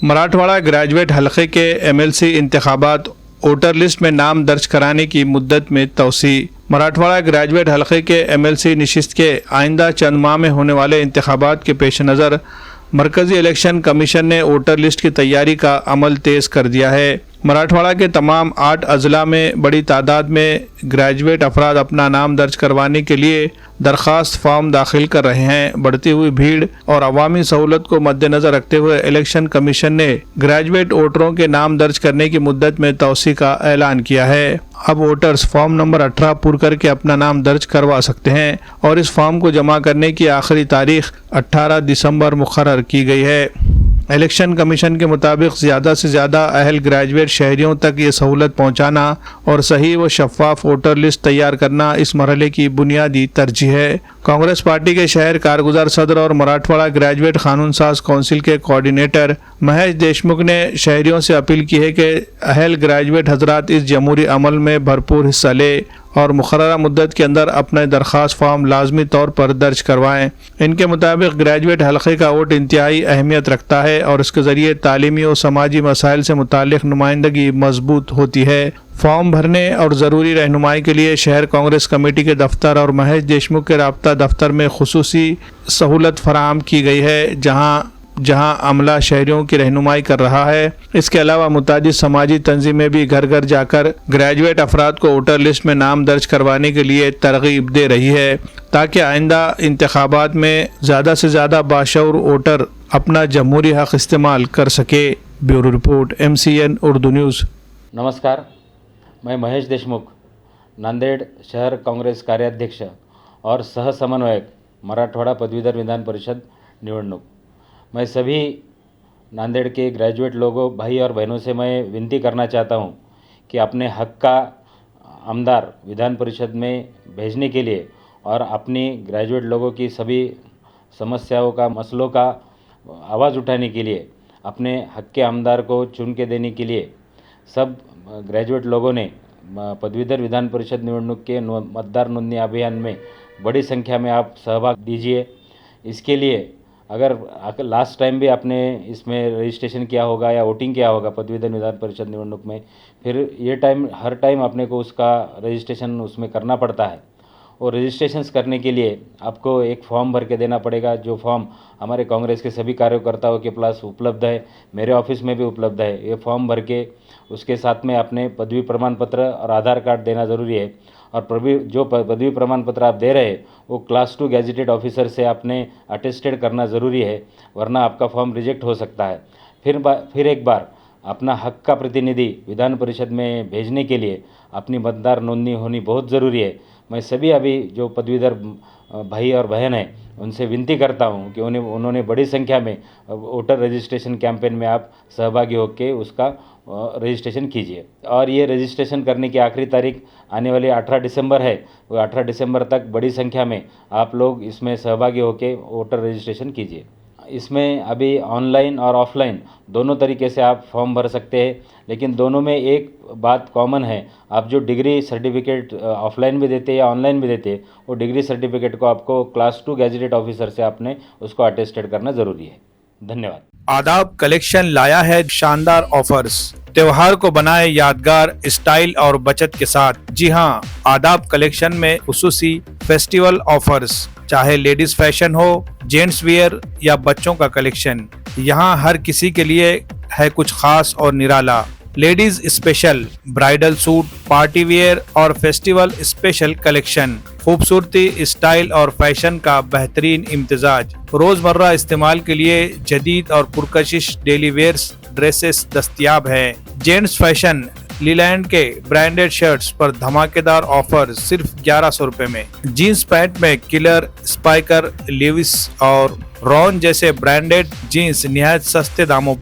Marathwada graduate हलके के MLC इंतखाबात वोटर लिस्ट में नाम दर्ज कराने की मुद्दत में तौसी। मराठवाड़ा ग्रेजुएट हलके के एमएलसी नशिस्त के आइंदा चंद माह में होने वाले इंतखाबात के पेश नज़र मरकज़ी इलेक्शन कमीशन ने वोटर लिस्ट की तैयारी का अमल तेज़ कर दिया है। मराठवाड़ा के तमाम 8 अजला में बड़ी तादाद में ग्रेजुएट अफराद अपना नाम दर्ज करवाने के लिए दरख्वास्त फॉर्म दाखिल कर रहे हैं। बढ़ती हुई भीड़ और अवामी सहूलत को मद्देनज़र रखते हुए इलेक्शन कमीशन ने ग्रेजुएट वोटरों के नाम दर्ज करने की मुद्दत में तौसी का ऐलान किया है। अब वोटर्स फॉर्म नंबर 18 पूर करके अपना नाम दर्ज करवा सकते हैं और इस फॉर्म को जमा करने की आखिरी तारीख 18 दिसंबर मुकर्रर की गई है। इलेक्शन कमीशन के मुताबिक ज़्यादा से ज़्यादा अहल ग्रेजुएट शहरियों तक ये सहूलत पहुँचाना और सही व शफाफ वोटर लिस्ट तैयार करना इस मरहले की बुनियादी तरजीह है। कांग्रेस पार्टी के शहर कारगुजार सदर और मराठवाड़ा ग्रेजुएट कानून साज काउंसिल के कोऑर्डिनेटर महेश देशमुख ने शहरियों से अपील की है कि अहल ग्रेजुएट हजरात इस जमहूरी अमल में भरपूर हिस्सा ले और मुकर्ररा मुद्दत के अंदर अपने दरख्वास्त फॉर्म लाजमी तौर पर दर्ज करवाएं। इनके मुताबिक ग्रेजुएट हलके का वोट इंतहाई अहमियत रखता है और इसके ज़रिए तालीमी और समाजी मसाइल से मुताल्लिक़ नुमाइंदगी मजबूत होती है। फॉर्म भरने और ज़रूरी रहनुमाई के लिए शहर कांग्रेस कमेटी के दफ्तर और महेश देशमुख के राब्ता दफ्तर में खुसूसी सहूलत फराहम की गई है, जहां अमला शहरियों की रहनुमाई कर रहा है। इसके अलावा मुतादिद समाजी तंजीमें भी घर घर जाकर ग्रेजुएट अफराद को वोटर लिस्ट में नाम दर्ज करवाने के लिए तरगीब दे रही है ताकि आइंदा इंतखाबात में ज़्यादा से ज़्यादा बाशऊर वोटर अपना जमहूरी हक़ इस्तेमाल कर सके। Bureau report MCN Urdu news. नमस्कार, मैं महेश देशमुख, नांदेड़ शहर कांग्रेस कार्याध्यक्ष और सह समन्वयक, मराठवाड़ा पदवीधर विधान परिषद निवडणूक। मैं सभी नांदेड़ के ग्रेजुएट लोगों, भाई और बहनों से मैं विनती करना चाहता हूं कि अपने हक का आमदार विधान परिषद में भेजने के लिए और अपनी ग्रेजुएट लोगों की सभी समस्याओं का, मसलों का आवाज़ उठाने के लिए अपने हक के आमदार को चुन के देने के लिए सब ग्रेजुएट लोगों ने पदवीधर विधान परिषद निवडणूक के मतदार नोंदणी अभियान में बड़ी संख्या में आप सहभाग दीजिए। इसके लिए अगर लास्ट टाइम भी आपने इसमें रजिस्ट्रेशन किया होगा या वोटिंग किया होगा पदवीधर विधान परिषद निवडणूक में, फिर ये हर टाइम अपने को उसका रजिस्ट्रेशन उसमें करना पड़ता है। और रजिस्ट्रेशन करने के लिए आपको एक फॉर्म भर के देना पड़ेगा, जो फॉर्म हमारे कांग्रेस के सभी कार्यकर्ताओं के पास उपलब्ध है, मेरे ऑफिस में भी उपलब्ध है। ये फॉर्म भर के उसके साथ में अपने पदवी प्रमाण पत्र और आधार कार्ड देना ज़रूरी है। और जो पदवी प्रमाण पत्र आप दे रहे हैं वो क्लास 2 गैजेटेड ऑफिसर से आपने अटेस्टेड करना ज़रूरी है, वरना आपका फॉर्म रिजेक्ट हो सकता है। फिर एक बार अपना हक का प्रतिनिधि विधान परिषद में भेजने के लिए अपनी मतदार नोंदणी होनी बहुत ज़रूरी है। मैं सभी अभी जो पदवीधर भाई और बहन हैं उनसे विनती करता हूं कि उन्होंने बड़ी संख्या में वोटर रजिस्ट्रेशन कैंपेन में आप सहभागी होकर उसका रजिस्ट्रेशन कीजिए। और ये रजिस्ट्रेशन करने की आखिरी तारीख आने वाली 18 दिसंबर है। वो 18 दिसंबर तक बड़ी संख्या में आप लोग इसमें सहभागी होकर वोटर रजिस्ट्रेशन कीजिए। इसमें अभी ऑनलाइन और ऑफलाइन दोनों तरीके से आप फॉर्म भर सकते हैं, लेकिन दोनों में एक बात कॉमन है, आप जो डिग्री सर्टिफिकेट ऑफलाइन भी देते हैं या ऑनलाइन भी देते हैं, वो डिग्री सर्टिफिकेट को आपको क्लास 2 गैजेटेड ऑफिसर से आपने उसको अटेस्टेड करना ज़रूरी है। धन्यवाद। आदाब कलेक्शन लाया है शानदार ऑफर्स। त्योहार को बनाए यादगार स्टाइल और बचत के साथ। जी हाँ, आदाब कलेक्शन में खुसूसी फेस्टिवल ऑफर्स, चाहे लेडीज फैशन हो, जेंट्स वियर या बच्चों का कलेक्शन, यहाँ हर किसी के लिए है कुछ खास और निराला। Ladies special bridal suit, party wear और फेस्टिवल स्पेशल कलेक्शन, खूबसूरती, स्टाइल और फैशन का बेहतरीन इम्तिजाज। रोजमर्रा इस्तेमाल के लिए जदीद और पुरकशिश डेली वेयर्स ड्रेसेस दस्तयाब है। जेंट्स फैशन लीलैंड के ब्रांडेड शर्ट्स पर धमाकेदार ऑफर सिर्फ 1100 रुपए में। जीन्स पैंट में किलर, स्पाइकर, लेविस और रॉन जैसे ब्रांडेड जीन्स निहायत सस्ते दामों